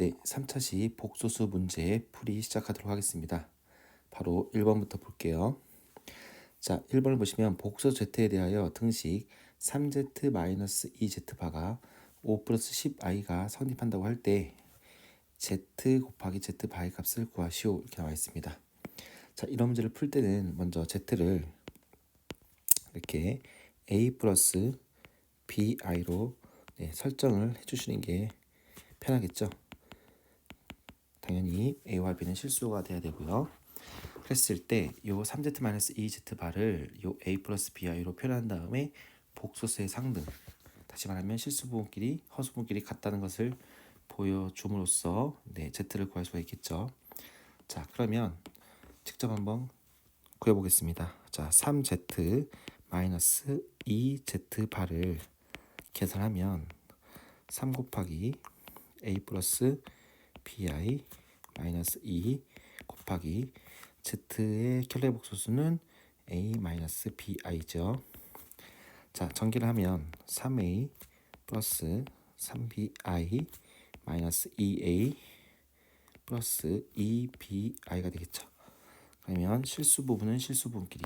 네, 3차시 복소수 문제 풀이 시작하도록 하겠습니다. 바로 1번부터 볼게요. 자, 1번을 보시면 복소 z에 대하여 등식 3z-2z바가 5 플러스 10i가 성립한다고 할 때 z 곱하기 z바의 값을 구하시오 이렇게 나와 있습니다. 자, 이런 문제를 풀 때는 먼저 z를 이렇게 a 플러스 bi로 설정을 해주시는 게 편하겠죠. 당연히 a와 b는 실수가 돼야 되고요. 그랬을 때 요 3z-2z바를 요 a 플러스 bi로 표현한 다음에 복소수의 상등, 다시 말하면 실수부분끼리 허수부분끼리 같다는 것을 보여줌으로써 z를 구할 수가 있겠죠. 자, 그러면 직접 한번 구해보겠습니다. 자, 3z-2z바를 계산하면 3 곱하기 a 플러스 bi 마이너스 2 곱하기 z의 켤레 복소수는 a 마이너스 bi죠. 자, 전개를 하면 3a 플러스 3bi 마이너스 2a 플러스 2bi가 되겠죠. 그러면 실수 부분은 실수 부분끼리,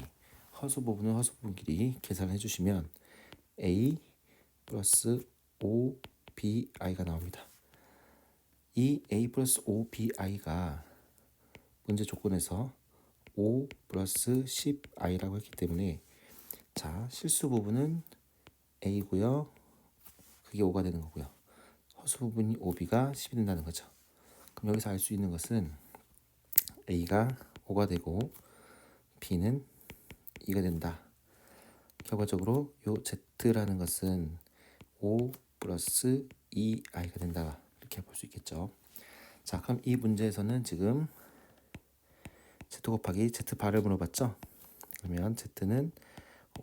허수 부분은 허수 부분끼리 계산해 주시면 a 플러스 5bi가 나옵니다. 이 a 플러스 5bi가 문제 조건에서 5 플러스 10i라고 했기 때문에 자, 실수 부분은 a고요. 그게 5가 되는 거고요. 허수 부분이 5b가 10이 된다는 거죠. 그럼 여기서 알 수 있는 것은 a가 5가 되고 b는 2가 된다. 결과적으로 요 z라는 것은 5 플러스 2i가 된다. 이렇게 볼 수 있겠죠. 자, 그럼 이 문제에서는 지금 z 곱하기 z바를 물어봤죠. 그러면 z는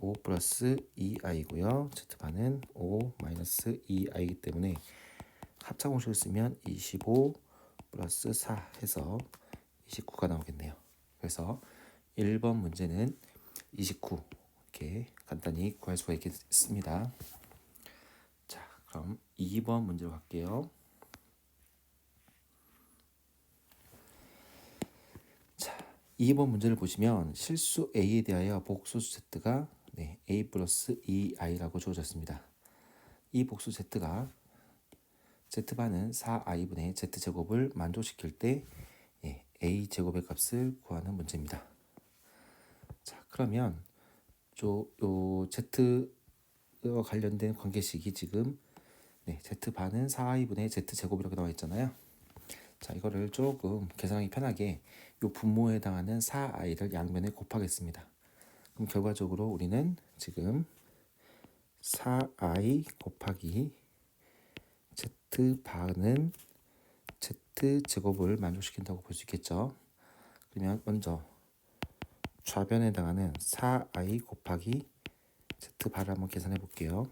5 플러스 2i고요. z바는 5 마이너스 2i이기 때문에 합차공식을 쓰면 25 플러스 4 해서 29가 나오겠네요. 그래서 1번 문제는 29 이렇게 간단히 구할 수가 있겠습니다. 자, 그럼 2번 문제로 갈게요. 자, 2번 문제를 보시면 실수 a에 대하여 복소수 z가 a 플러스 2i라고 주어졌습니다. 이 복수 z가 z바는 4i분의 z제곱을 만족시킬 때 a 제곱의 값을 구하는 문제입니다. 자, 그러면 요 z와 관련된 관계식이 지금 z바는 4i분의 z제곱이라고 나와 있잖아요. 자, 이거를 조금 계산하기 편하게 요 분모에 해당하는 4i를 양면에 곱하겠습니다. 그럼 결과적으로 우리는 지금 4i 곱하기 z바는 z제곱을 만족시킨다고 볼 수 있겠죠. 그러면 먼저 좌변에 해당하는 4i 곱하기 z바를 한번 계산해 볼게요.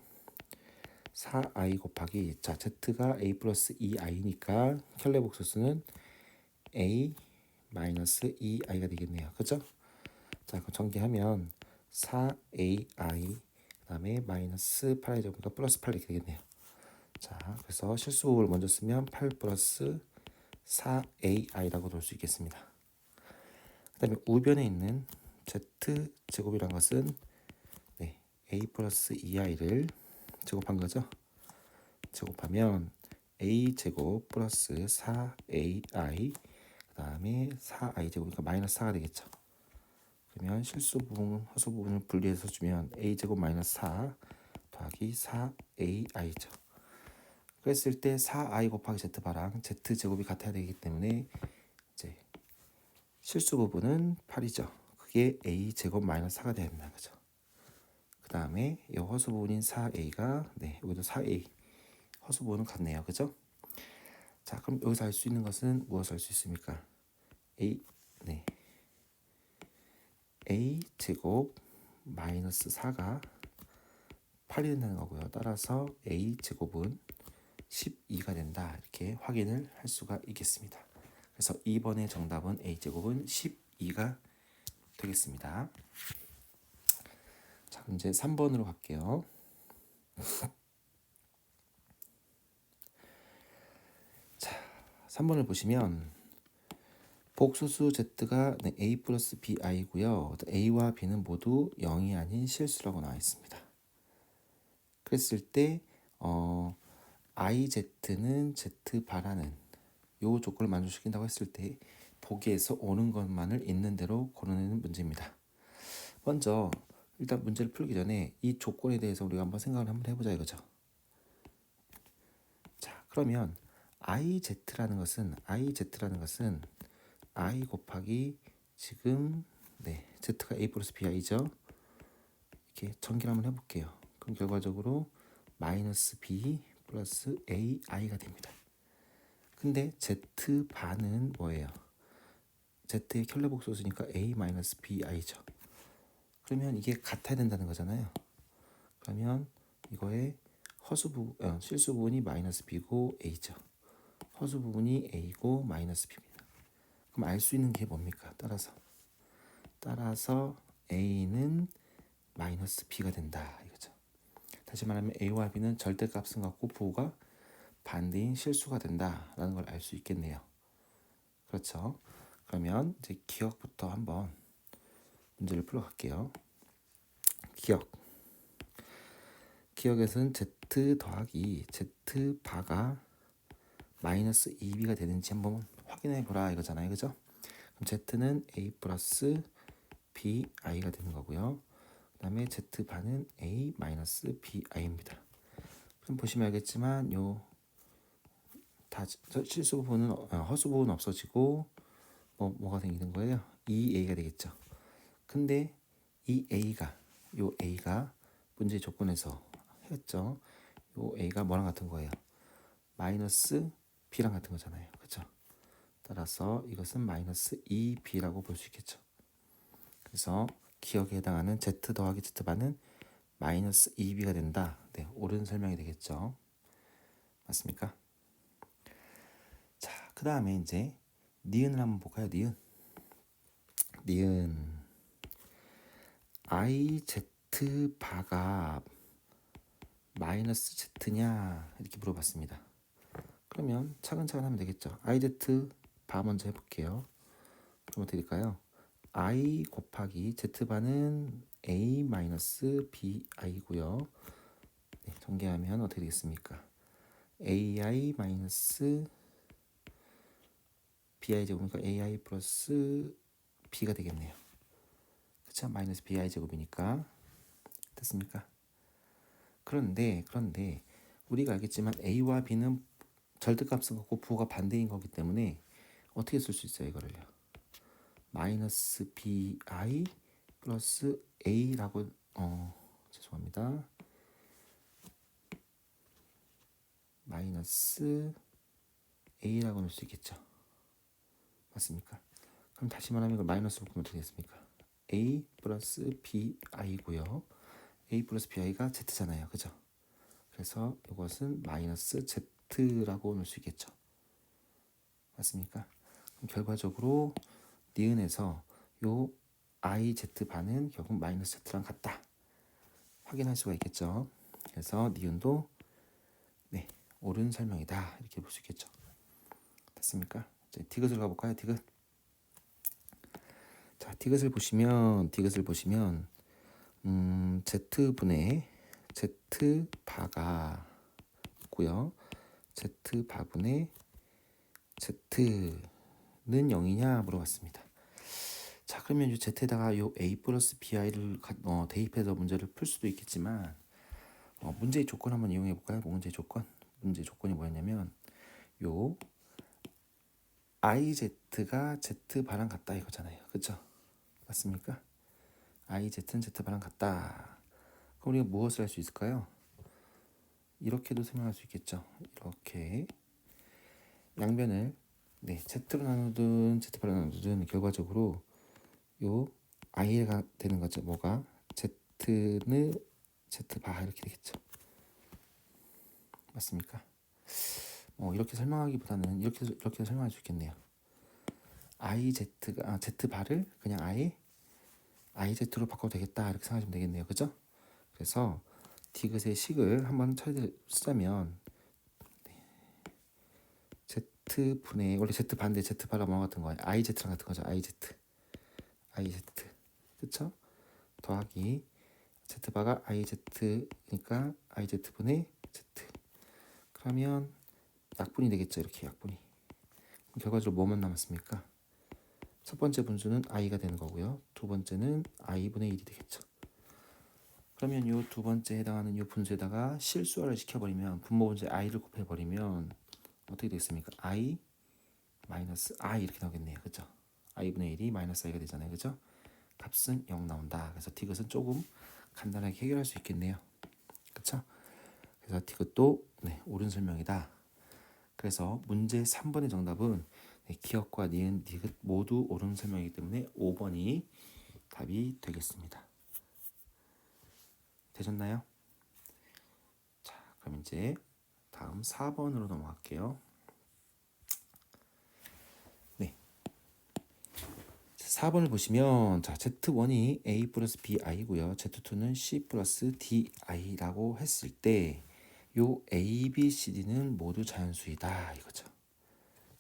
4i 곱하기 자, z가 a 플러스 2i니까 켤레 복소수는 a 마이너스 2i가 되겠네요. 그죠? 자, 그럼 전개하면 4ai 그 다음에 마이너스 8i 제곱이니까 플러스 8 이렇게 되겠네요. 자, 그래서 실수를 먼저 쓰면 8 플러스 4ai라고 넣을 수 있겠습니다. 그 다음에 우변에 있는 z제곱이란 것은 a 플러스 2i를 제곱한 거죠. 제곱하면 a 제곱 플러스 4ai 그 다음에 4i 제곱이니까 마이너스 4가 되겠죠. 그러면 실수 부분, 허수 부분을 분리해서 주면 a 제곱 마이너스 4 더하기 4ai죠. 그랬을 때 4i 곱하기 z바랑 z제곱이 같아야 되기 때문에 이제 실수 부분은 8이죠. 그게 a 제곱 마이너스 4가 되야 된다는 거죠. 그 다음에 이 허수 부분인 4a가 여기도 4a 허수 부분은 같네요. 그죠? 자, 그럼 여기서 알 수 있는 것은 무엇을 알 수 있습니까? a 제곱 마이너스 4가 8이 된다는 거고요. 따라서 a 제곱은 12가 된다. 이렇게 확인을 할 수가 있겠습니다. 그래서 2번의 정답은 a 제곱은 12가 되겠습니다. 자, 이제 3번으로 갈게요. 자, 3번을 보시면 복소수 z가 네, a 플러스 bi고요. a와 b는 모두 0이 아닌 실수라고 나와 있습니다. 그랬을 때 iz는 z바라는 요 조건을 만족시킨다고 했을 때 보기에서 오는 것만을 있는 대로 고르는 문제입니다. 먼저 일단 문제를 풀기 전에 이 조건에 대해서 우리가 한번 생각을 한번 해보자 이거죠. 자, 그러면 iz라는 것은 i 곱하기 지금 네 z가 a 플러스 bi죠. 이렇게 전개를 한번 해볼게요. 그럼 결과적으로 마이너스 b 플러스 ai가 됩니다. 근데 z바는 뭐예요? z의 켤레복소수니까 a 마이너스 bi죠. 그러면 이게 같아야 된다는 거잖아요. 그러면 이거의 실수 부분이 마이너스 b고 a죠. 허수 부분이 a고 마이너스 b입니다. 그럼 알 수 있는 게 뭡니까? 따라서 a는 마이너스 b가 된다 이거죠. 다시 말하면 a와 b는 절대값은 같고 부호가 반대인 실수가 된다라는 걸 알 수 있겠네요. 그렇죠. 그러면 이제 기억부터 한번 문제를 풀어갈게요. 기억에서는 z 더하기 z바가 마이너스 2b가 되는지 한번 확인해 보라 이거잖아요. 그죠? 그럼 z는 a 플러스 bi가 되는 거고요. 그 다음에 z바는 a 마이너스 bi입니다. 그럼 보시면 알겠지만 다 실수 부분은 허수 부분은 없어지고 뭐가 생기는 거예요? 2a가 되겠죠. 근데 이 a가 문제 조건에서 했죠. 요 a가 뭐랑 같은 거예요? 마이너스 b랑 같은 거잖아요. 그렇죠? 따라서 이것은 마이너스 2b라고 볼 수 있겠죠. 그래서 기억에 해당하는 z 더하기 z바는 마이너스 2b가 된다. 네, 옳은 설명이 되겠죠. 맞습니까? 자, 그 다음에 이제 니은을 한번 볼까요? 니은 iz바가 마이너스 z냐 이렇게 물어봤습니다. 그러면 차근차근 하면 되겠죠. iz바 먼저 해볼게요. 그럼 어떻게 될까요? i 곱하기 z바는 a 마이너스 bi고요. 네, 전개하면 어떻게 되겠습니까? ai 마이너스 bi 제곱이니까 ai 플러스 b가 되겠네요. 그쵸? 마이너스 bi 제곱이니까 됐습니까? 그런데 우리가 알겠지만 a와 b는 절대값은 같고 부호가 반대인 거기 때문에 어떻게 쓸 수 있어요 이거를요? 마이너스 bi 플러스 a라고 죄송합니다. 마이너스 a라고 넣을 수 있겠죠. 맞습니까? 그럼 다시 말하면 이걸 마이너스로 보면 어떻게 되겠습니까? a 플러스 bi고요. a 플러스 bi가 z잖아요. 그죠? 그래서 이것은 마이너스 z라고 넣을 수 있겠죠. 맞습니까? 그럼 결과적으로 니은에서 요 iz바는 결국 마이너스 z랑 같다. 확인할 수가 있겠죠. 그래서 니은도 네, 옳은 설명이다. 이렇게 볼 수 있겠죠. 됐습니까? 이제 디귿을 가볼까요? 디귿. 자, 디귿을 보시면 z분의 z바가 있고요. z바분의 z는 0이냐 물어봤습니다. 자, 그러면 이 z에다가 요 a 플러스 bi를 대입해서 문제를 풀 수도 있겠지만 문제의 조건 한번 이용해 볼까요? 문제의 조건이 뭐였냐면 요 iz가 z바랑 같다 이거잖아요. 그렇죠? 맞습니까? iz는 z바랑 같다. 그럼 우리가 무엇을 할 수 있을까요? 이렇게도 설명할 수 있겠죠. 이렇게 양변을 z로 나누든 z바로 나누든 결과적으로 요 i가 되는 거죠. 뭐가? z는 z바 이렇게 되겠죠. 맞습니까? 이렇게 설명하기보다는 이렇게 설명할 수 있겠네요. iz가 z바를 그냥 아예 iz로 바꿔도 되겠다 이렇게 생각하시면 되겠네요. 그죠? 그래서 디귿의 식을 한번 쓰자면 Z분의 원래 Z 반대 Z 바라 뭐 같은 거예요. IZ랑 같은 거죠. IZ. 그쵸? 더하기 Z 바가 IZ니까 IZ분의 Z. 그러면 약분이 되겠죠. 이렇게 약분이. 결과적으로 뭐만 남았습니까? 첫 번째 분수는 i가 되는 거고요. 두 번째는 i분의 1이 되겠죠. 그러면 이 두 번째 해당하는 이 분수에다가 실수화를 시켜버리면 분모 분수에 i를 곱해버리면 어떻게 되겠습니까? i 마이너스 i 이렇게 나오겠네요. 그죠? i분의 1이 마이너스 i가 되잖아요. 그죠? 값은 0 나온다. 그래서 디귿은 조금 간단하게 해결할 수 있겠네요. 그쵸? 그래서 디귿도 네, 옳은 설명이다. 그래서 문제 3번의 정답은 네, 기억과 니은, 디귿 모두 옳은 설명이기 때문에 5번이 답이 되겠습니다. 되셨나요? 자, 그럼 이제 다음 4번으로 넘어갈게요. 네. 4번을 보시면 자, Z1이 A 플러스 BI고요. Z2는 C 플러스 DI라고 했을 때 요 A, B, C, D는 모두 자연수이다 이거죠.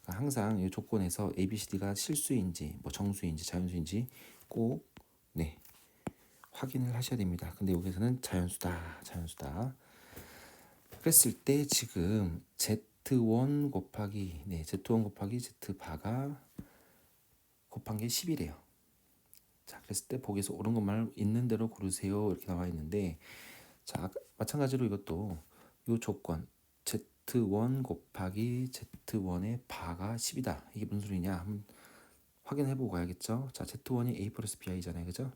그러니까 항상 이 조건에서 A, B, C, D가 실수인지 뭐 정수인지 자연수인지 꼭 네, 확인을 하셔야 됩니다. 근데 여기서는 자연수다. 그랬을 때 지금 Z1 곱하기 네, Z1 곱하기 Z바가 곱한 게 10이래요. 자, 그랬을 때 보기에서 옳은 것만 있는 대로 고르세요. 이렇게 나와 있는데 자, 마찬가지로 이것도 이 조건 Z1 곱하기 Z1의 바가 10이다. 이게 무슨 소리냐? 한번 확인해보고 가야겠죠. 자, Z1이 A 플러스 BI잖아요. 그죠?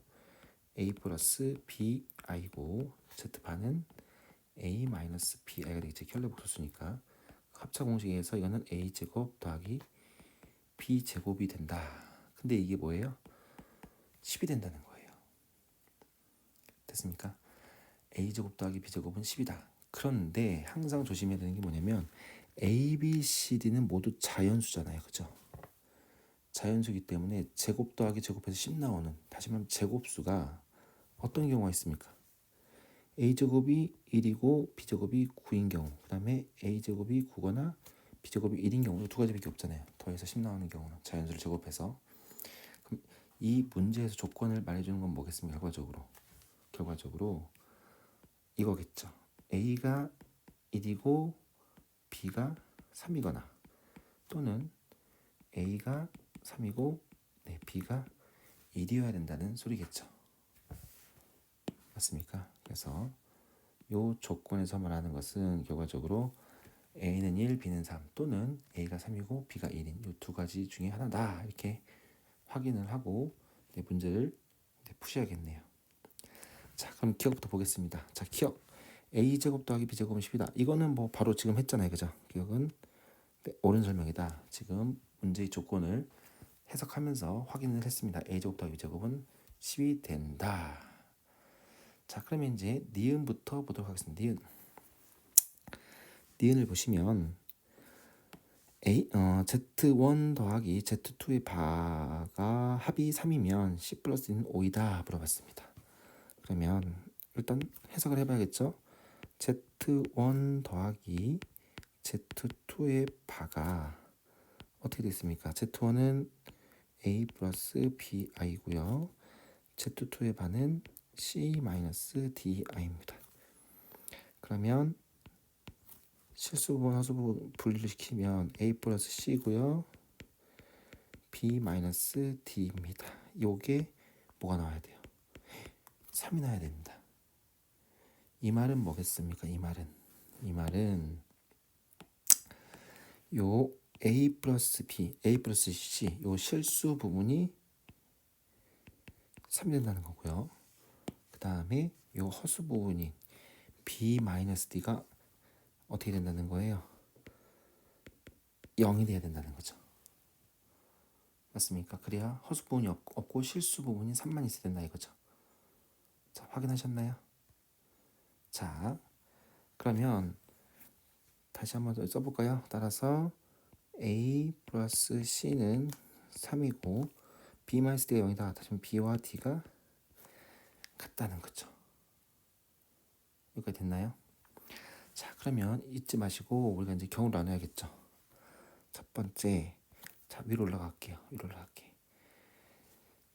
A 플러스 BI고 Z바는 A 마이너스 BI가 되겠죠. 켤레 복소수니까 합차 공식에서 이거는 A 제곱 더하기 B 제곱이 된다. 근데 이게 뭐예요? 10이 된다는 거예요. 됐습니까? A 제곱 더하기 B 제곱은 10이다. 그런데 항상 조심해야 되는 게 뭐냐면 A, B, C, D는 모두 자연수잖아요. 그죠? 자연수이기 때문에 제곱 더하기 제곱해서 10 나오는 다시 말하면 제곱수가 어떤 경우가 있습니까? A제곱이 1이고 B제곱이 9인 경우 그 다음에 A제곱이 9거나 B제곱이 1인 경우 두 가지밖에 없잖아요. 더해서 10 나오는 경우는 자연수를 제곱해서 그럼 이 문제에서 조건을 말해주는 건 뭐겠습니까? 결과적으로 이거겠죠. A가 1이고 B가 3이거나 또는 A가 3이고 네, B가 1이어야 된다는 소리겠죠. 맞습니까? 그래서 요 조건에서 말하는 것은 결과적으로 A는 1, B는 3 또는 A가 3이고 B가 1인 이 두 가지 중에 하나다 이렇게 확인을 하고 네, 문제를 푸셔야겠네요. 자, 그럼 기억부터 보겠습니다. 자, 기억 A제곱 더하기 B제곱은 10이다. 이거는 뭐 바로 지금 했잖아요. 그죠? 기억은 네, 옳은 설명이다. 지금 문제의 조건을 해석하면서 확인을 했습니다. A제곱 더하기 B제곱은 10이 된다. 자, 그러면 이제 니은부터 보도록 하겠습니다. 니은을 보시면 Z1 더하기 Z2의 바가 합이 3이면 C 플러스 D는 5이다 물어봤습니다. 그러면 일단 해석을 해봐야겠죠. Z1 더하기 Z2의 바가 어떻게 됐습니까? Z1은 A 플러스 BI고요. Z2의 바는 C 마이너스 DI입니다. 그러면 실수부분 허수부분 분리를 시키면 A 플러스 C고요. B 마이너스 D입니다. 요게 뭐가 나와야 돼요? 3이 나와야 됩니다. 이 말은 뭐겠습니까? 이 말은 요 A 플러스 B, A 플러스 C 요 실수 부분이 3이 된다는 거고요. 그 다음에 요 허수 부분인 B 마이너스 D가 어떻게 된다는 거예요? 0이 돼야 된다는 거죠. 맞습니까? 그래야 허수 부분이 없고 실수 부분이 3만 있어야 된다 이거죠. 자, 확인하셨나요? 자, 그러면 다시 한번 더 써볼까요? 따라서 A 플러스 C는 3이고 B 마이너스 D가 0이다. 다시 하면 B와 D가 같다는 거죠. 여기까지 됐나요? 자, 그러면 잊지 마시고 우리가 이제 경우를 나눠야겠죠. 첫 번째, 자 위로 올라갈게요. 위로 올라갈게.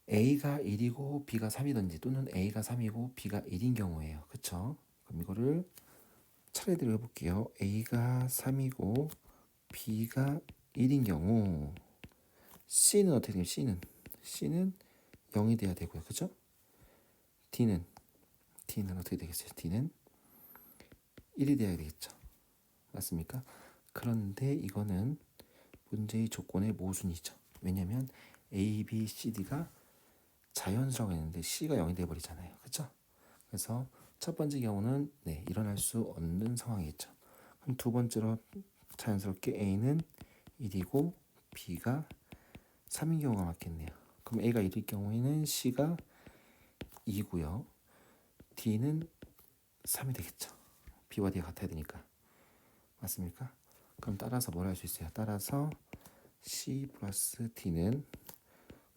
A가 1이고 B가 3이든지 또는 A가 3이고 B가 1인 경우예요. 그쵸? 그럼 이거를 차례대로 해볼게요. A가 3이고 B가 1인 경우 C는 어떻게 되면 C는 0이 돼야 되고요. 그죠? D는 어떻게 되겠어요? D는 1이 돼야 되겠죠. 맞습니까? 그런데 이거는 문제의 조건의 모순이죠. 왜냐면 A, B, C, D가 자연수라고 했는데 C가 0이 돼버리잖아요. 그렇죠? 그래서 첫 번째 경우는 네, 일어날 수 없는 상황이겠죠. 그럼 두 번째로 자연스럽게 A는 1이고 B가 3인 경우가 맞겠네요. 그럼 A가 1일 경우에는 C가 2고요. D는 3이 되겠죠. B와 D가 같아야 되니까. 맞습니까? 그럼 따라서 뭘 할 수 있어요? 따라서 C 플러스 D는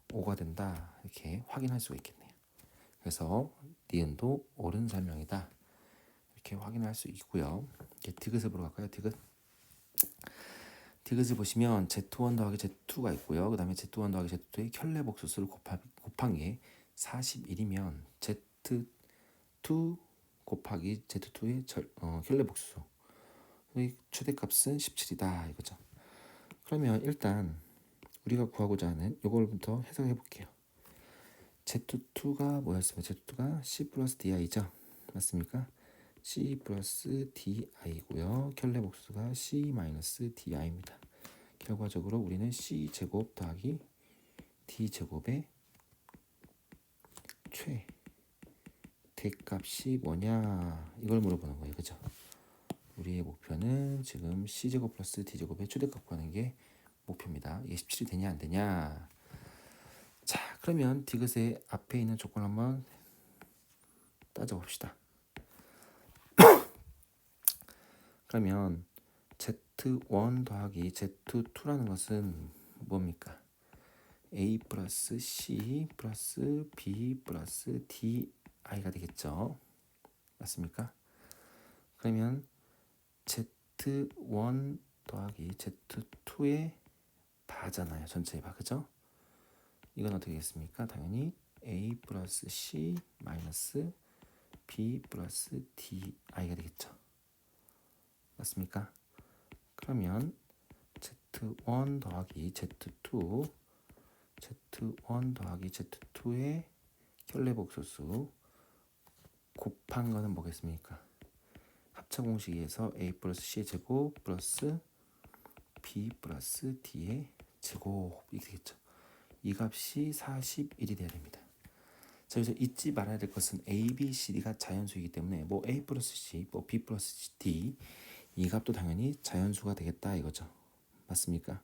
5가 된다. 이렇게 확인할 수가 있겠네요. 그래서 니은도 옳은 설명이다. 이렇게 확인할 수 있고요. 이제 디귿을 보러 갈까요? 디귿을 보시면 Z1 더하기 Z2가 있고요. 그 다음에 Z1 더하기 Z2의 켤레복수수를 곱한 게 41이면 Z2 곱하기 Z2의 켤레복수수 최대값은 17이다 이거죠. 그러면 일단 우리가 구하고자 하는 이걸부터 해석해 볼게요. Z2가 뭐였으면 Z2가 C 플러스 DI죠. 맞습니까? C 플러스 DI고요. 켤레복수가 C 마이너스 DI입니다. 결과적으로 우리는 C 제곱 더하기 D 제곱의 최대값이 뭐냐 이걸 물어보는 거예요. 그죠? 우리의 목표는 지금 C 제곱 플러스 D 제곱의 최대값 구하는 게 목표입니다. 이게 17이 되냐 안 되냐. 자 그러면 디귿의 앞에 있는 조건 한번 따져봅시다. 그러면 Z1 더하기 Z2라는 것은 뭡니까? A 플러스 C 플러스 B 플러스 DI가 되겠죠. 맞습니까? 그러면 Z1 더하기 Z2의 바잖아요. 전체의 바. 그죠? 이건 어떻게 되겠습니까? 당연히 A 플러스 C 마이너스 B 플러스 DI가 되겠죠. 맞습니까? 그러면 Z1 더하기 Z2 더하기 Z2의 켤레복소수 곱한 거는 뭐겠습니까? 합차 공식에서 A 플러스 C의 제곱 플러스 B 플러스 D의 제곱 이렇게 되겠죠. 이 값이 41이 돼야 됩니다. 자, 여기서 잊지 말아야 될 것은 A, B, C, D가 자연수이기 때문에 뭐 A 플러스 C, 뭐 B 플러스 D 이 값도 당연히 자연수가 되겠다 이거죠. 맞습니까?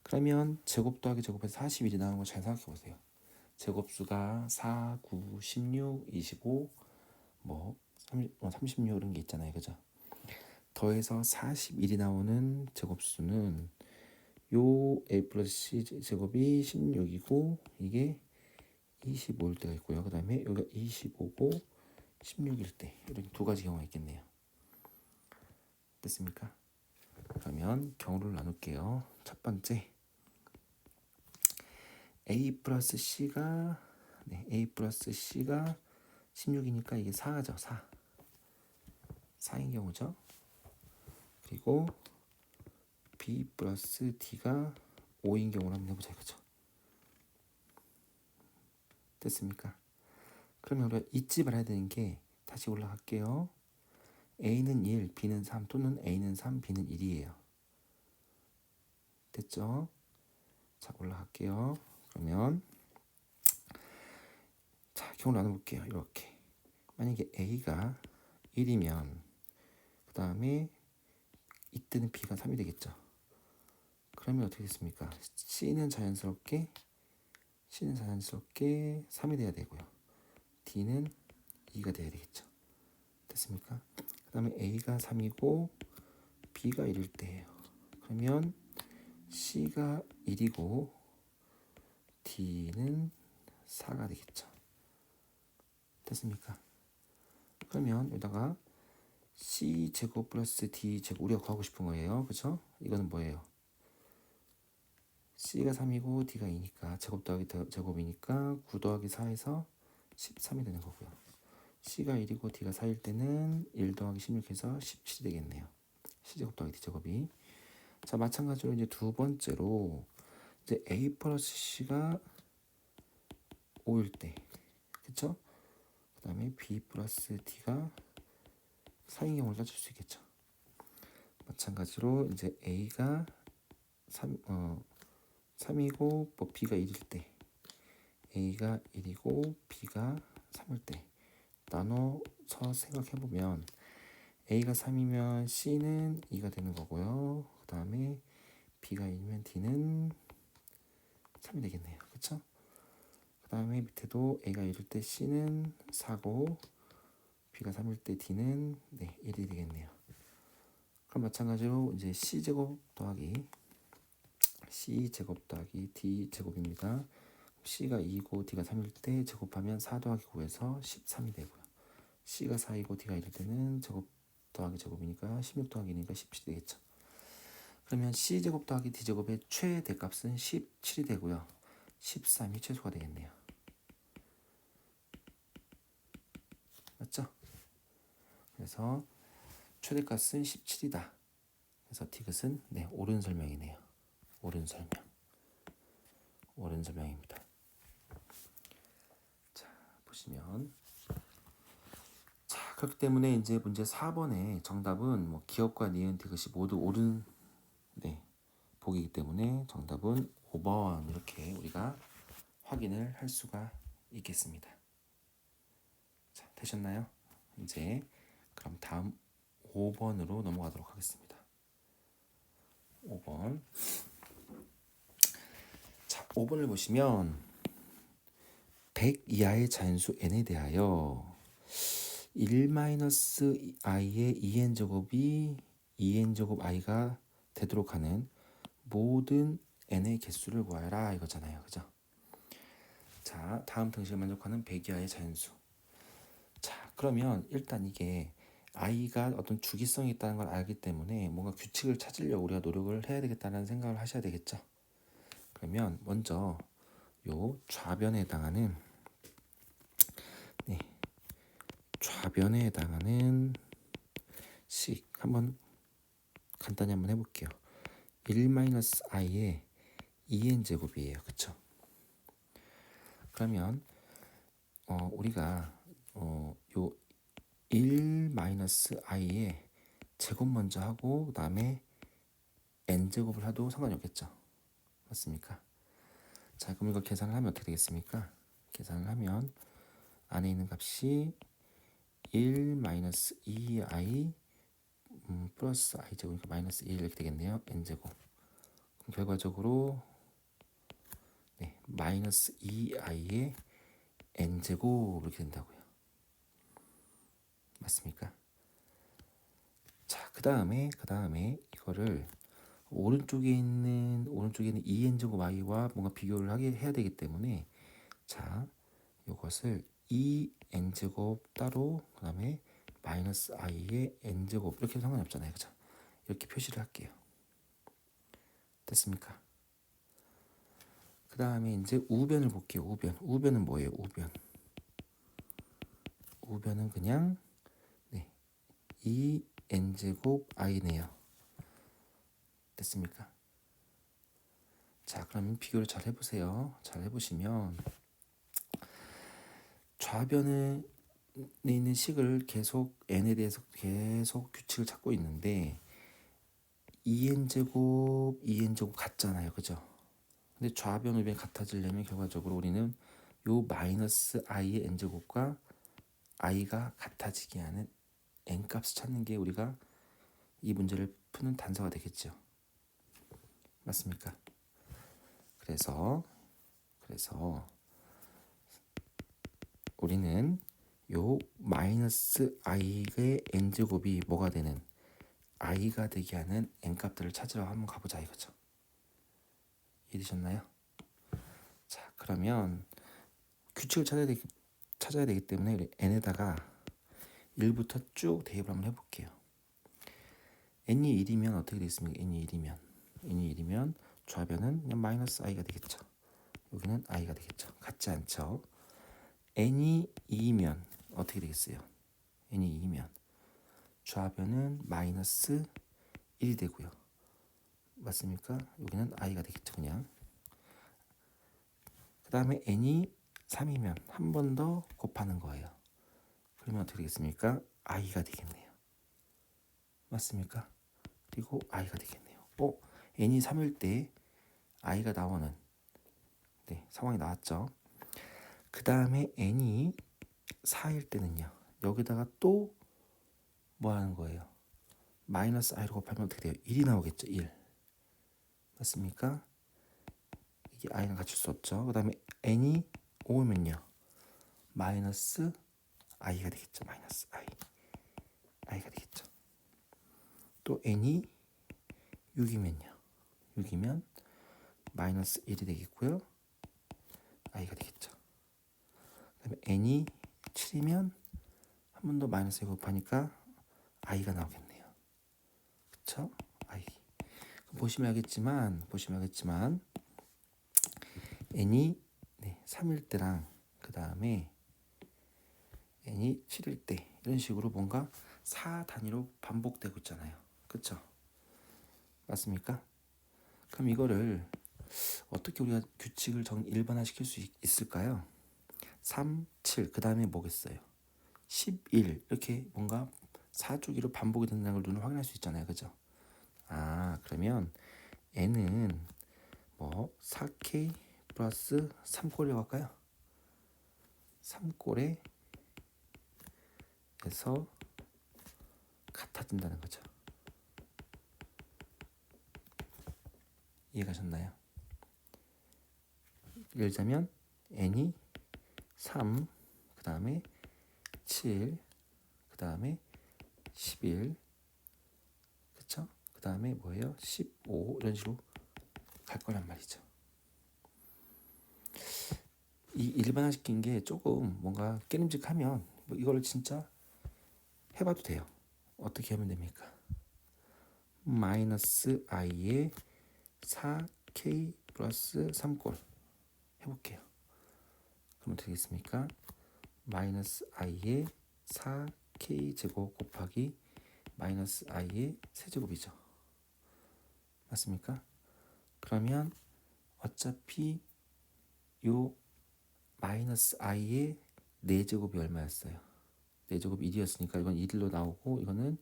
그러면 제곱 더하기 제곱해서 41이 나오는 거 잘 생각해 보세요. 제곱수가 4, 9, 16, 25, 뭐 36 이런 게 있잖아요. 그죠? 더해서 41이 나오는 제곱수는 요 A 플러스 C 제곱이 16이고 이게 25일 때가 있고요. 그 다음에 여기가 25고 16일 때 이렇게 두 가지 경우가 있겠네요. 됐습니까? 그러면 경우를 나눌게요. 첫 번째 A 플러스 C가 A 플러스 C가 16이니까 이게 4죠. 4인 경우죠. 그리고 B 플러스 D가 5인 경우를 한번 해보자 이거죠. 됐습니까? 그러면 우리가 잊지 말아야 되는 게 다시 올라갈게요. A는 1, B는 3 또는 A는 3, B는 1이에요. 됐죠? 자 올라갈게요. 그러면 자 경우 나눠볼게요. 이렇게 만약에 A가 1이면 그 다음에 이때는 B가 3이 되겠죠. 그러면 어떻게 됐습니까? C는 자연스럽게 3이 돼야 되고요. D는 2가 돼야 되겠죠. 됐습니까? 그 다음에 A가 3이고 B가 1일 때예요. 그러면 C가 1이고 D는 4가 되겠죠. 됐습니까? 그러면 여기다가 C 제곱 플러스 D 제곱 우리가 구하고 싶은 거예요. 그죠? 이거는 뭐예요? C가 3이고 D가 2니까 제곱 더하기 제곱이니까 9 더하기 4에서 13이 되는 거고요. C가 1이고 D가 4일 때는 1 더하기 16해서 17이 되겠네요. C제곱 더하기 D제곱이. 자, 마찬가지로 이제 두 번째로 이제 A 플러스 C가 5일 때, 그쵸? 그 다음에 B 플러스 D가 4인 경우를 따질 수 있겠죠. 마찬가지로 이제 A가 3이고 뭐 B가 1일 때, A가 1이고 B가 3일 때 나눠서 생각해보면 A가 3이면 C는 2가 되는 거고요. 그 다음에 B가 1이면 D는 3이 되겠네요. 그쵸? 그 다음에 밑에도 A가 1일 때 C는 4고 B가 3일 때 D는 1이 되겠네요. 그럼 마찬가지로 이제 C제곱 더하기 D제곱입니다. C가 2고 D가 3일 때 제곱하면 4 더하기 9에서 13이 되고요. C가 4이고 D가 1일 때는 제곱 더하기 제곱이니까 16 더하기 2니까 17이 되겠죠. 그러면 C제곱 더하기 D제곱의 최대값은 17이 되고요. 13이 최소가 되겠네요. 맞죠? 그래서 최대값은 17이다. 그래서 디귿은 옳은 설명이네요. 옳은 설명입니다. 자, 보시면 자, 그렇기 때문에 이제 문제 4번의 정답은 뭐 기억과 니은, 디귿이 모두 옳은 보기이기 때문에 정답은 5번 이렇게 우리가 확인을 할 수가 있겠습니다. 자, 되셨나요? 이제 그럼 다음 5번으로 넘어가도록 하겠습니다. 5번. 자, 5번을 보시면 100 이하의 자연수 n에 대하여 1-i의 2n제곱이 2n제곱 i가 되도록 하는 모든 n의 개수를 구하여라 이거잖아요. 그죠? 자, 다음 등식을 만족하는 100 이하의 자연수. 자, 그러면 일단 이게 i가 어떤 주기성이 있다는 걸 알기 때문에 뭔가 규칙을 찾으려고 우리가 노력을 해야 되겠다는 생각을 하셔야 되겠죠. 그러면 먼저 요 좌변에 해당하는 식 한번 간단히 한번 해볼게요. 1-i의 2n제곱이에요. 그쵸? 그러면 우리가 요 1-i의 제곱 먼저 하고 그 다음에 n제곱을 해도 상관이 없겠죠. 맞습니까? 자, 그럼 이거 계산을 하면 어떻게 되겠습니까? 계산을 하면 안에 있는 값이 1-2i 플러스 i제곱, 그러니까 마이너스 1 이렇게 되겠네요. n제곱. 그럼 결과적으로 마이너스 2i의 n제곱 이렇게 된다고요. 맞습니까? 자, 그 다음에 이거를 오른쪽에 있는 2n제곱 i와 뭔가 비교를 해야 되기 때문에 자, 이것을 2n제곱 따로 그 다음에 마이너스 i의 n제곱 이렇게 상관이 없잖아요. 그죠? 이렇게 표시를 할게요. 됐습니까? 그 다음에 이제 우변을 볼게요. 우변은 뭐예요? 우변은 그냥 2n제곱 i네요. 됐습니까? 자, 그러면 비교를 잘 해보세요. 잘 해보시면 좌변에 있는 식을 계속 n에 대해서 계속 규칙을 찾고 있는데 2n제곱 같잖아요. 그죠? 근데 좌변 우변이 같아지려면 결과적으로 우리는 요 마이너스 i의 n제곱과 i가 같아지게 하는 n값을 찾는 게 우리가 이 문제를 푸는 단서가 되겠죠. 맞습니까? 그래서 우리는 요 마이너스 i의 n제곱이 뭐가 되는 i가 되게 하는 n값들을 찾으러 한번 가보자 이거죠. 이해되셨나요? 자, 그러면 규칙을 찾아야 되기 때문에 우리 n에다가 1부터 쭉 대입을 한번 해볼게요. n이 1이면 어떻게 되겠습니까? n이 1이면 좌변은 그냥 마이너스 i가 되겠죠. 여기는 i가 되겠죠. 같지 않죠. n이 2면 어떻게 되겠어요? n이 2면 좌변은 마이너스 1이 되고요. 맞습니까? 여기는 i가 되겠죠. 그냥 그 다음에 n이 3이면 한 번 더 곱하는 거예요. 그러면 어떻게 되겠습니까? i가 되겠네요. 맞습니까? 그리고 i가 되겠네요. n이 3일 때 i가 나오는 상황이 나왔죠. 그 다음에 n이 4일 때는요. 여기다가 또 뭐 하는 거예요? 마이너스 i로 곱하면 어떻게 돼요? 1이 나오겠죠. 1. 맞습니까? 이게 i랑 같을 수 없죠. 그 다음에 n이 5면요. 마이너스 i가 되겠죠. 마이너스 i가 되겠죠. 또 n이 6이면요. 6이면 마이너스 1이 되겠고요. i가 되겠죠. 그 다음에 n이 7이면 한 번 더 마이너스 1 곱하니까 i가 나오겠네요. 그쵸? i. 보시면 알겠지만 n이 3일 때랑 그 다음에 n이 7일 때 이런 식으로 뭔가 4 단위로 반복되고 있잖아요. 그쵸? 맞습니까? 그럼 이거를 어떻게 우리가 규칙을 일반화시킬 수 있을까요? 3, 7, 그 다음에 뭐겠어요? 11 이렇게 뭔가 4주기로 반복이 된다는 걸 눈으로 확인할 수 있잖아요. 그죠? 그러면 n은 뭐 4k 플러스 3꼴이라고 할까요? 3꼴에서 같아진다는 거죠. 이해가셨나요? 예를 들자면 n이 3, 그 다음에 7, 그 다음에 11, 그쵸? 그 다음에 뭐예요? 15 이런 식으로 갈 거란 말이죠. 이 일반화시킨 게 조금 뭔가 깨름직하면 뭐 이걸 진짜 해봐도 돼요. 어떻게 하면 됩니까? 마이너스 i에 4k 플러스 3꼴 해볼게요. 그럼 되겠습니까? 마이너스 i의 4k 제곱 곱하기 마이너스 i의 세제곱이죠. 맞습니까? 그러면 어차피 요 마이너스 i의 4제곱이 얼마였어요? 4제곱이 1이었으니까 이건 1로 나오고 이거는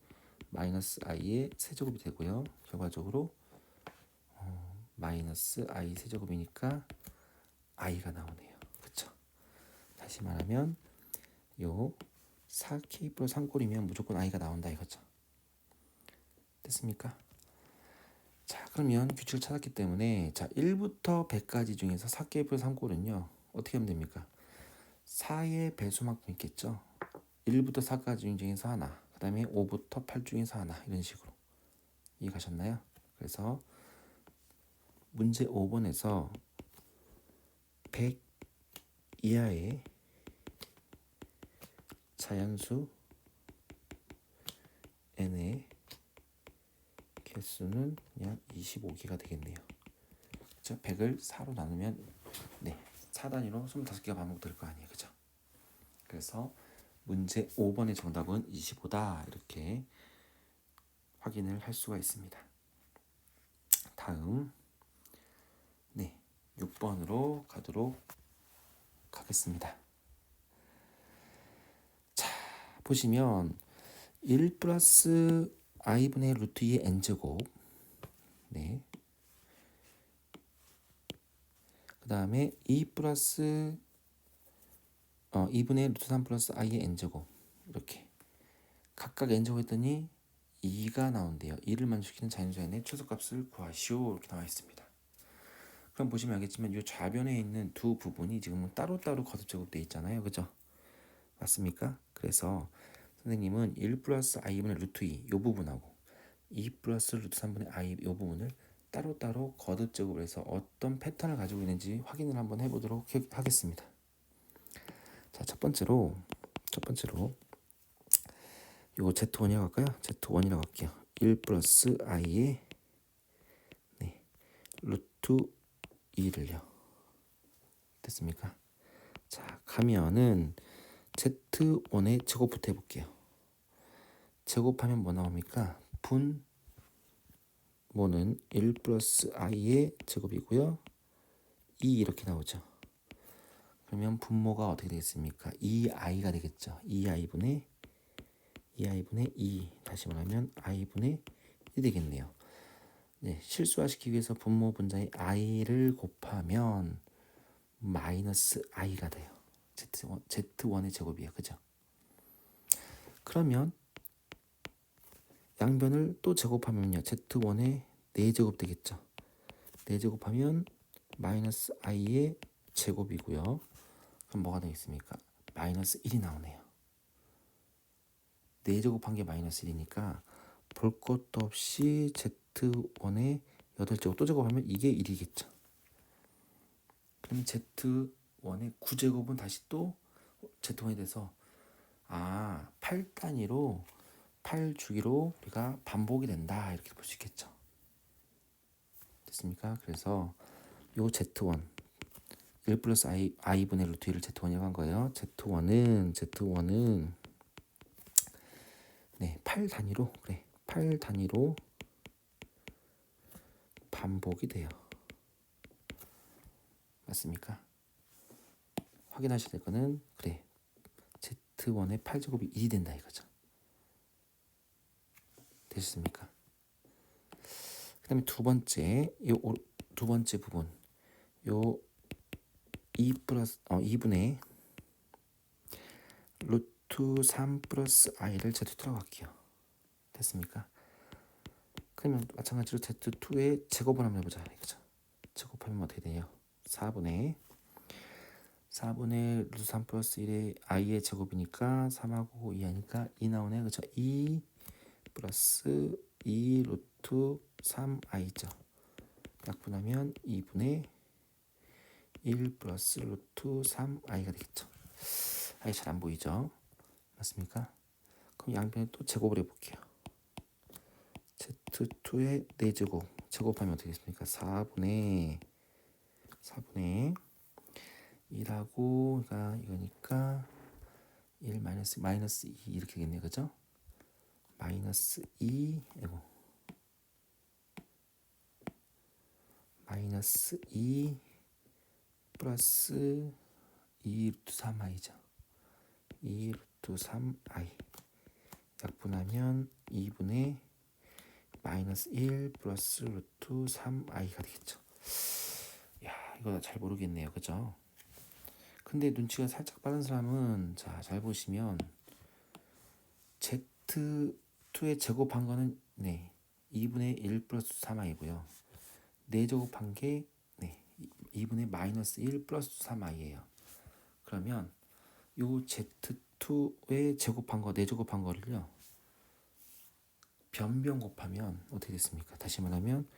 마이너스 i의 세제곱이 되고요. 결과적으로 마이너스 i 세제곱이니까 i가 나오네요. 그쵸? 다시 말하면 요 4k 플러스 3꼴이면 무조건 i가 나온다 이거죠. 됐습니까? 자, 그러면 규칙을 찾았기 때문에 자 1부터 100까지 중에서 4k 플러스 3꼴은요. 어떻게 하면 됩니까? 4의 배수만큼 있겠죠. 1부터 4까지 중에서 하나, 그 다음에 5부터 8 중에서 하나 이런 식으로 이해가셨나요? 그래서 문제 5번에서 100 이하의 자연수 n의 개수는 그냥 25개가 되겠네요. 그렇죠? 100을 4로 나누면 4단위로 25개가 반복될 거 아니에요. 그죠? 그래서 문제 5번의 정답은 25다. 이렇게 확인을 할 수가 있습니다. 다음 6번으로 가도록 하겠습니다. 자, 보시면 1 플러스 i분의 루트 2의 n제곱 그 다음에 2 플러스 2분의 루트 3 플러스 i의 n제곱 이렇게 각각 n제곱 했더니 2가 나온대요. 2를 만족시키는 자연수 n의 최소값을 구하시오 이렇게 나와 있습니다. 그럼 보시면 알겠지만 이 좌변에 있는 두 부분이 지금 따로따로 거듭 제곱되어 있잖아요. 그죠? 맞습니까? 그래서 선생님은 1 플러스 i분의 루트 2 이 부분하고 2 플러스 루트 3분의 i 이 부분을 따로따로 거듭 제곱을 해서 어떤 패턴을 가지고 있는지 확인을 한번 해보도록 하겠습니다. 자, 첫 번째로 이거 Z1이라고 할까요? Z1이라고 할게요. 1 플러스 i의 Z2를요. 됐습니까? 자, 가면은 Z1의 제곱부터 해볼게요. 제곱하면 뭐 나옵니까? 분모는 1 플러스 i의 제곱이고요. 2 이렇게 나오죠. 그러면 분모가 어떻게 되겠습니까? 2i가 되겠죠. 2i분의 2 다시 말하면 i분의 1이 되겠네요. 네, 실수화시키기 위해서 분모 분자의 i를 곱하면 마이너스 i가 돼요. Z1의 제곱이에요. 그죠? 그러면 양변을 또 제곱하면요. Z1의 4제곱 되겠죠. 4제곱하면 마이너스 i의 제곱이고요. 그럼 뭐가 되겠습니까? 마이너스 1이 나오네요. 4제곱한 게 마이너스 1이니까 볼 것도 없이 Z1의 8제곱 또 제곱하면 이게 1이겠죠. 그럼 Z1의 9제곱은 다시 또 Z1에 대해서 8단위로 8주기로 우리가 반복이 된다 이렇게 볼 수 있겠죠. 됐습니까? 그래서 요 Z1 1 플러스 i분의 루트 1을 Z1이라고 한 거예요. Z1은 네, 8단위로 그래. 8단위로 반복이 돼요. 맞습니까? 확인하셔야 될 거는 그래. Z1의 8제곱이 1이 된다 이거죠. 되셨습니까? 그다음에 두 번째 부분 요 2분의 루트 3 플러스 i를 Z2라고 할게요. 됐습니까? 그러면 마찬가지로 Z2의 제곱을 한번 해보자 이거죠. 제곱하면 어떻게 돼요? 4분의 루트 3 플러스 1의 i의 제곱이니까 3하고 2 하니까 2 나오네요. 그렇죠? 2 플러스 2 루트 3i죠. 약분하면 2분의 1 플러스 루트 3i가 되겠죠. i 잘 안 보이죠? 맞습니까? 그럼 양변에 또 제곱을 해볼게요. Z2의 4제곱 제곱하면 어떻게 되겠습니까? 4분의 1하고 이거니까 1 마이너스 2 이렇게 되겠네요. 그죠? 마이너스 2 플러스 2 루트 3i죠. 2 루트 3i 약분하면 2분의 마이너스 1 플러스 루트 3i가 되겠죠. 야, 이거 잘 모르겠네요. 그죠? 근데 눈치가 살짝 빠른 사람은 잘 보시면 Z2의 제곱한 거는 2분의 1 플러스 3i고요. 4제곱한 게 2분의 마이너스 1 플러스 3i예요. 그러면 요 Z2의 제곱한 거 4제곱한 거를요. 변변 곱하면 어떻게 됐습니까? 다시 말하면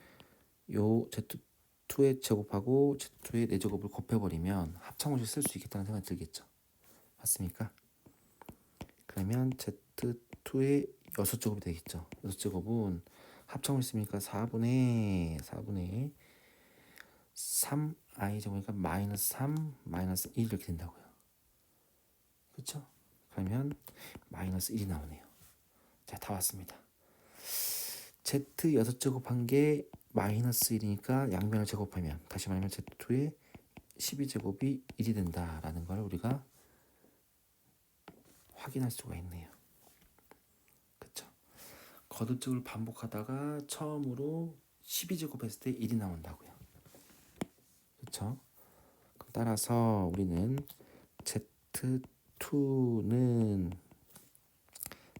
요 Z2의 제곱하고 Z2의 4제곱을 곱해버리면 합창원식 쓸 수 있겠다는 생각이 들겠죠. 맞습니까? 그러면 Z2의 6제곱이 되겠죠. 6제곱은 합창원식 쓰니까 4분의 3i 제곱이니까 마이너스 3 마이너스 1 이렇게 된다고요. 그렇죠? 그러면 마이너스 1이 나오네요. 자, 다 왔습니다. Z 6제곱한 게 마이너스 1이니까 양변을 제곱하면 다시 말하면 Z2의 12제곱이 1이 된다라는 걸 우리가 확인할 수가 있네요. 그렇죠? 거듭적을 반복하다가 처음으로 12제곱 했을 때 1이 나온다고요. 그렇죠? 따라서 우리는 Z2는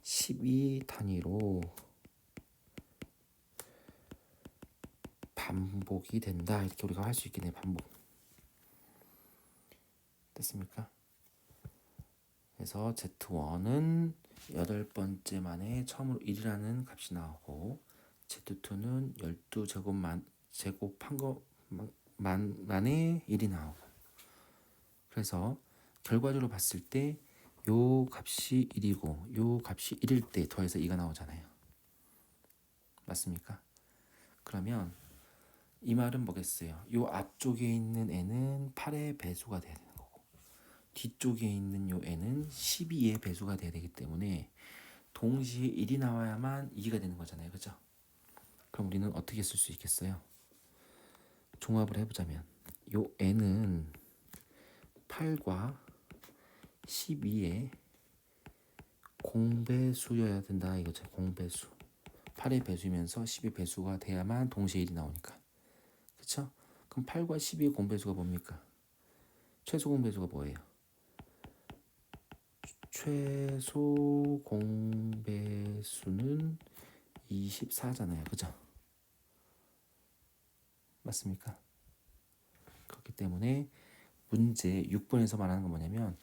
12단위로 반복이 된다 이렇게 우리가 할 수 있겠네요. 반복 됐습니까? 그래서 Z1은 8번째 만에 처음으로 1이라는 값이 나오고 Z2는 12제곱만 제곱한 것만에 1이 나오고 그래서 결과적으로 봤을 때 요 값이 1이고 요 값이 1일 때 더해서 2가 나오잖아요. 맞습니까? 그러면 이 말은 뭐겠어요? 요 앞쪽에 있는 n은 8의 배수가 돼야 되는 거고 뒤쪽에 있는 요 n은 12의 배수가 돼야 되기 때문에 동시에 1이 나와야만 2가 되는 거잖아요. 그죠? 그럼 우리는 어떻게 쓸 수 있겠어요? 종합을 해보자면 요 n은 8과 12의 공배수여야 된다 이거죠. 공배수. 8의 배수이면서 10의 배수가 돼야만 동시에 1이 나오니까. 그쵸? 그럼 8과 12의 공배수가 뭡니까? 최소 공배수가 뭐예요? 최소 공배수는 24잖아요. 그죠? 맞습니까? 그렇기 때문에 문제 6번에서 말하는 건 뭐냐면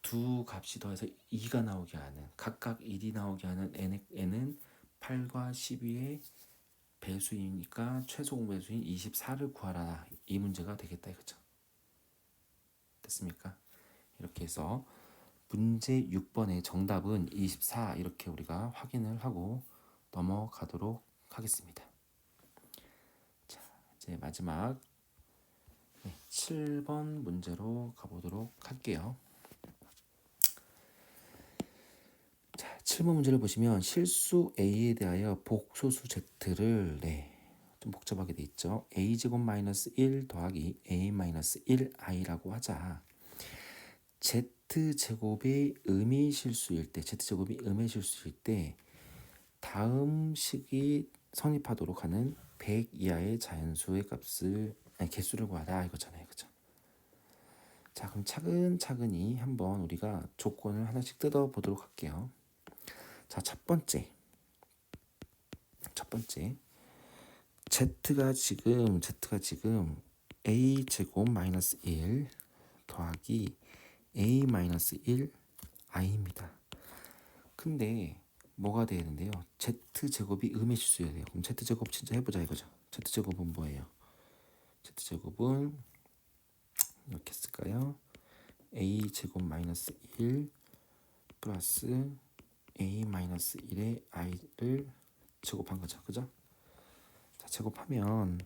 두 값이 더해서 2가 나오게 하는 각각 1이 나오게 하는 n은 8과 12의 배수이니까 최소 공배수인 24를 구하라. 이 문제가 되겠다 이거죠. 됐습니까? 이렇게 해서 문제 6번의 정답은 24 이렇게 우리가 확인을 하고 넘어가도록 하겠습니다. 자, 이제 마지막 7번 문제로 가보도록 할게요. 자, 7번 문제를 보시면 실수 A에 대하여 복소수 Z를 좀 복잡하게 돼 있죠. A제곱 마이너스 1 더하기 A 마이너스 1I라고 하자. Z제곱이 음의 실수일 때 Z제곱이 음의 실수일 때 다음 식이 성립하도록 하는 100 이하의 자연수의 값을 개수를 구하라 이거잖아요. 그죠? 자, 그럼 차근차근히 한번 우리가 조건을 하나씩 뜯어 보도록 할게요. 자, 첫 번째 Z가 지금 A 제곱 마이너스 1 더하기 A 마이너스 1 I입니다. 근데 뭐가 돼야 되는데요? Z제곱이 음의 실수여야 돼요. 그럼 Z제곱 진짜 해보자 이거죠. Z제곱은 뭐예요? Z제곱은 이렇게 쓸까요? A 제곱 마이너스 1 플러스 A 마이너스 1의 I를 제곱한 거죠. 그죠? 자, 제곱하면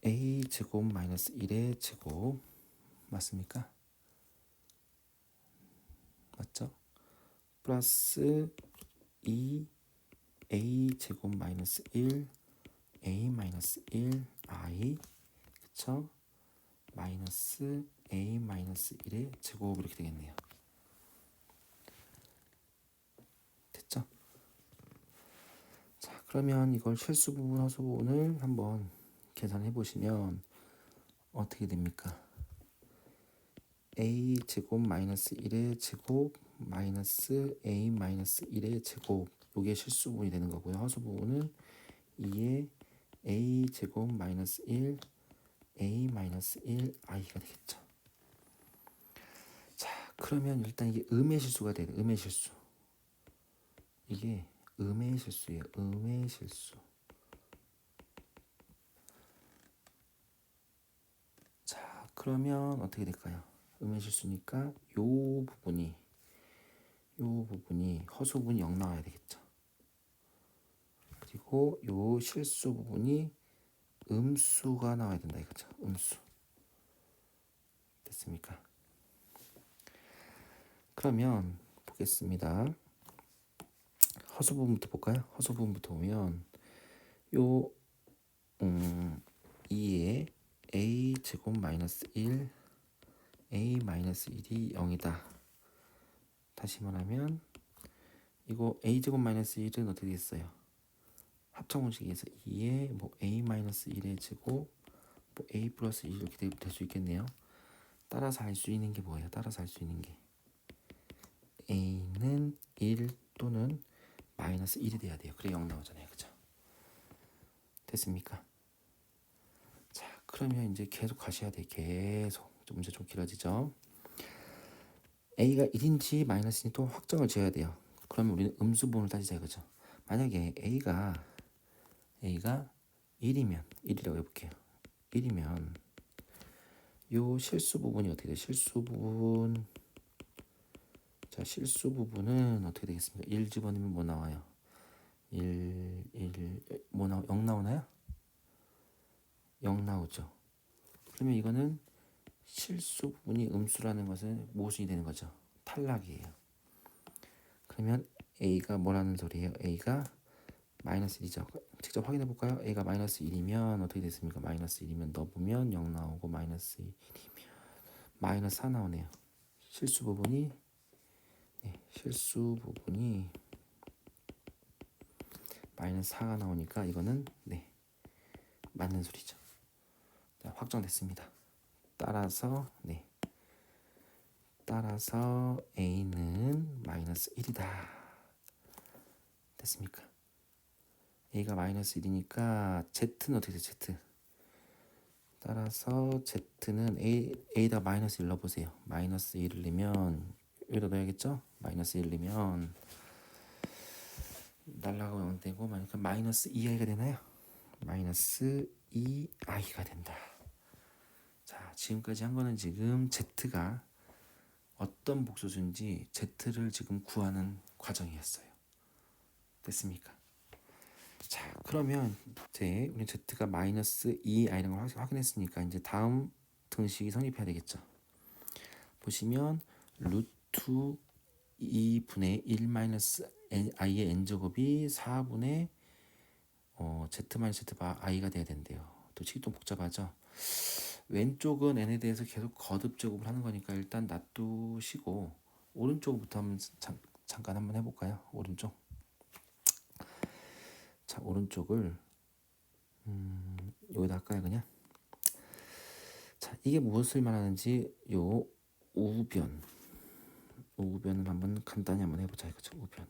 A 제곱 마이너스 1의 제곱 맞습니까? 맞죠? 플러스 2 A 제곱 마이너스 1 A 마이너스 1 I 그쵸? 마이너스 A 마이너스 1의 제곱 이렇게 되겠네요. 됐죠? 자, 그러면 이걸 실수 부분, 허수 부분을 한번 계산해 보시면 어떻게 됩니까? A 제곱 마이너스 1의 제곱 마이너스 A 마이너스 1의 제곱 요게 실수 부분이 되는 거고요. 허수 부분은 2의 A 제곱 마이너스 1 A 마이너스 1 I가 되겠죠. 자, 그러면 일단 이게 음의 실수가 돼요. 음의 실수. 이게 음의 실수예요. 음의 실수. 자, 그러면 어떻게 될까요? 음의 실수니까 요 부분이 허수 부분이 0 나와야 되겠죠. 그리고 요 실수 부분이 음수가 나와야 된다 이거죠. 음수. 됐습니까? 그러면 보겠습니다. 허수 부분부터 볼까요? 허수 부분부터 보면 요 2의 A 제곱 마이너스 1 A 마이너스 1이 0이다. 다시 말하면 이거 A 제곱 마이너스 1은 어떻게 되겠어요? 합성공식에서 2의 뭐 A 마이너스 1의 제곱 뭐 A 플러스 1 이렇게 될 수 있겠네요. 따라서 알 수 있는 게 뭐예요? 따라서 알 수 있는 게 A는 1 또는 마이너스 1이 돼야 돼요. 그래 0 나오잖아요. 그죠? 됐습니까? 자, 그러면 이제 계속 가셔야 돼. 계속. 문제 좀 길어지죠. A가 1인지 마이너스인지 또 확정을 지어야 돼요. 그러면 우리는 음수분을 따지자 이거죠. 만약에 A가 1이면 1이라고 해볼게요. 1이면 요 실수 부분이 어떻게 돼요? 실수 부분 자, 실수 부분은 어떻게 되겠습니까? 1 집어넣으면 뭐 나와요? 1, 뭐 0 나오나요? 0 나오죠. 그러면 이거는 실수 부분이 음수라는 것은 모순이 되는 거죠. 탈락이에요. 그러면 A가 뭐라는 소리예요? A가 마이너스 1이죠. 직접 확인해 볼까요? A가 마이너스 1이면 어떻게 됐습니까? 마이너스 1이면 넣어보면 0 나오고 마이너스 1이면 마이너스 4 나오네요. 실수 부분이 마이너스 4가 나오니까 이거는 맞는 소리죠. 자, 확정됐습니다. 따라서 A는 마이너스 1이다. 됐습니까? A가 마이너스 1이니까 Z는 어떻게 돼? Z. 따라서 Z는 A에다 마이너스 1 넣어보세요. 마이너스 1을 넣으면 여기다 넣어야겠죠? 마이너스 1 넣으면 날라가고 0 되고 마이너스 2i가 되나요? 마이너스 2i가 된다. 자, 지금까지 한 거는 지금 Z가 어떤 복소수인지 Z를 지금 구하는 과정이었어요. 됐습니까? 자, 그러면 이제 우리 Z가 마이너스 2i라는 걸 확인했으니까 이제 다음 등식이 성립해야 되겠죠. 보시면 루트 2분의 1 마이너스 i의 n제곱이 4분의 z 마이너스 z 바 i가 돼야 된대요. 또 식이 좀 복잡하죠. 왼쪽은 n에 대해서 계속 거듭 제곱을 하는 거니까 일단 놔두시고 오른쪽부터 한번 잠깐 한번 해볼까요? 오른쪽. 자, 오른쪽을 여기다 할까요 그냥? 자, 이게 무엇을 말하는지 요 우변을 한번 간단히 한번 해보자 이거죠. 우변.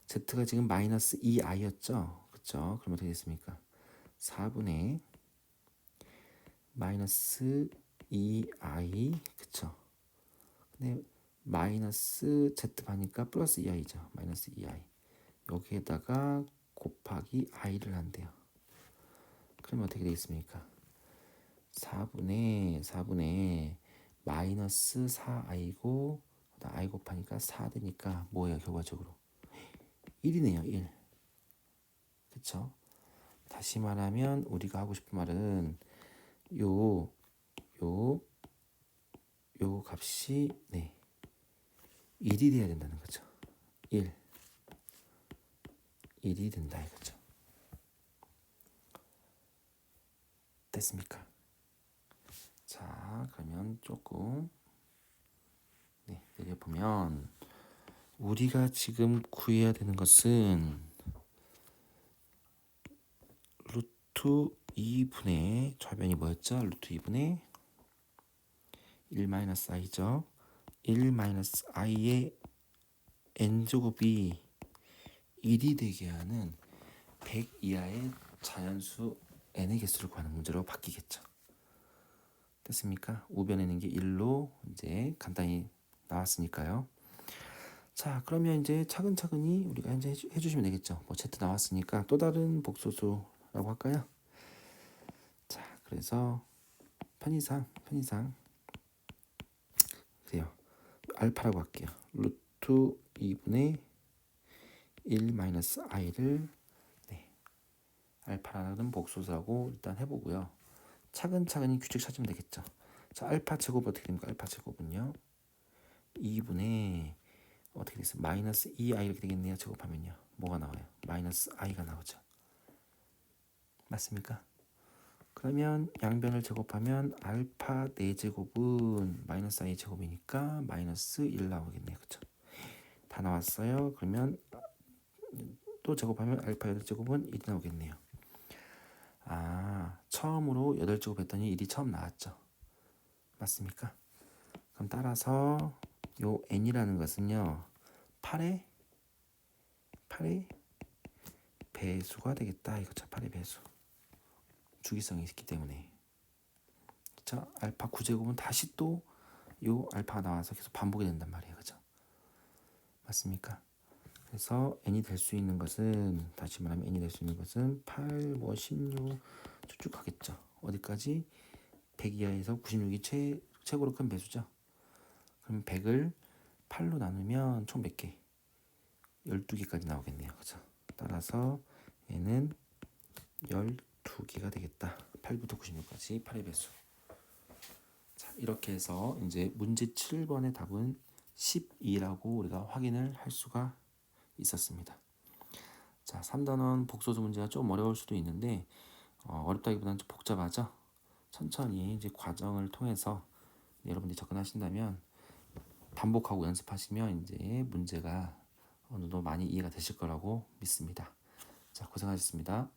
z가 지금 마이너스 2i였죠. 그쵸? 그럼 어떻게 됐습니까? 4분의 마이너스 2i 그쵸? 근데 마이너스 z반이니까 플러스 2i죠. 마이너스 2i 여기에다가 곱하기 i를 한대요. 그러면 어떻게 되겠습니까? 4분의 마이너스 4i고 i 곱하니까 4 되니까 뭐예요 결과적으로? 1이네요. 1. 그쵸? 다시 말하면 우리가 하고 싶은 말은 요 값이 1이 돼야 된다는 거죠. 1이 된다 이거죠. 됐습니까? 자, 그러면 조금 내려보면 우리가 지금 구해야 되는 것은 루트 2분의 좌변이 뭐였죠? 루트 2분의 1-i죠. 1-i의 n제곱이 1이 되게 하는 100 이하의 자연수 n의 개수를 구하는 문제로 바뀌겠죠. 됐습니까? 우변에 있는 게 1로 이제 간단히 나왔으니까요. 자, 그러면 이제 차근차근히 우리가 이제 해주시면 되겠죠. 뭐 Z 나왔으니까 또 다른 복소수라고 할까요? 자, 그래서 편의상 그래요. 알파라고 할게요. 루트 2분의 1-i를 알파라는 복소수라고 일단 해보고요. 차근차근히 규칙 찾으면 되겠죠. 자, 알파 제곱 어떻게 됩니까? 알파 제곱은요 2분의 어떻게 됐어요? 마이너스 2i 이렇게 되겠네요. 제곱하면요 뭐가 나와요? 마이너스 i가 나오죠. 맞습니까? 그러면 양변을 제곱하면 알파 4제곱은 마이너스 i 제곱이니까 마이너스 1 나오겠네요. 그쵸? 다 나왔어요. 그러면 또 제곱하면 알파 8제곱은 1이 나오겠네요. 아, 처음으로 8제곱 했더니 1이 처음 나왔죠. 맞습니까? 그럼 따라서 요 n이라는 것은요 8의 배수가 되겠다 이거죠. 8의 배수. 주기성이 있기 때문에. 자, 알파 9제곱은 다시 또 요 알파가 나와서 계속 반복이 된단 말이에요. 그죠? 맞습니까? 그래서 n이 될 수 있는 것은 다시 말하면 n이 될 수 있는 것은 8, 16 쭉쭉 가겠죠. 어디까지? 100 이하에서 96이 최고로 큰 배수죠. 그럼 100을 8로 나누면 총 몇 개? 12개까지 나오겠네요. 그죠? 따라서 얘는 12개가 되겠다. 8부터 96까지 8의 배수. 자, 이렇게 해서 이제 문제 7번의 답은 12라고 우리가 확인을 할 수가 있었습니다. 자, 3단원 복소수 문제가 좀 어려울 수도 있는데 어렵다기보다는 좀 복잡하죠. 천천히 이제 과정을 통해서 여러분들이 접근하신다면 반복하고 연습하시면 이제 문제가 어느 정도 많이 이해가 되실 거라고 믿습니다. 자, 고생하셨습니다.